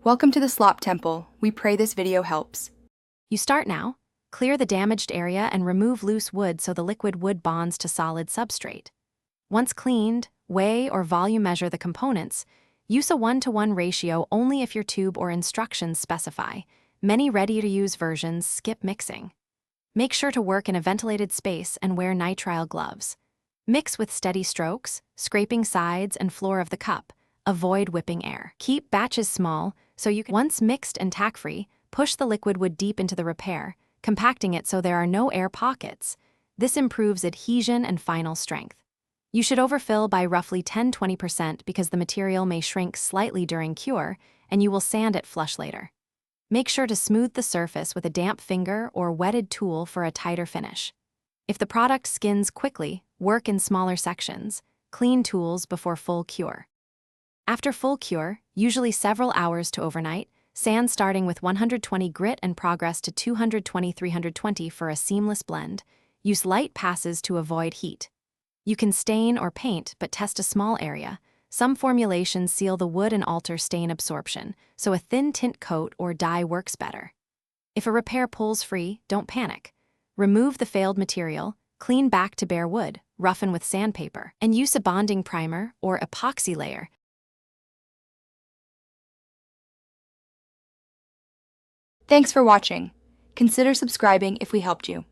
Welcome to the Slop Temple. We pray this video helps. You start now. Clear the damaged area and remove loose wood so the liquid wood bonds to solid substrate. Once cleaned, weigh or volume measure the components. Use a 1-to-1 ratio only if your tube or instructions specify. Many ready-to-use versions skip mixing. Make sure to work in a ventilated space and wear nitrile gloves. Mix with steady strokes, scraping sides and floor of the cup. Avoid whipping air. Keep batches small so you can, once mixed and tack-free, push the liquid wood deep into the repair, compacting it so there are no air pockets. This improves adhesion and final strength. You should overfill by roughly 10–20% because the material may shrink slightly during cure, and you will sand it flush later. Make sure to smooth the surface with a damp finger or wetted tool for a tighter finish. If the product skins quickly, work in smaller sections. Clean tools before full cure. After full cure, usually several hours to overnight, sand starting with 120 grit and progress to 220–320 for a seamless blend. Use light passes to avoid heat. You can stain or paint, but test a small area. Some formulations seal the wood and alter stain absorption, so a thin tint coat or dye works better. If a repair pulls free, don't panic. Remove the failed material, clean back to bare wood, roughen with sandpaper, and use a bonding primer or epoxy layer. Thanks for watching. Consider subscribing if we helped you.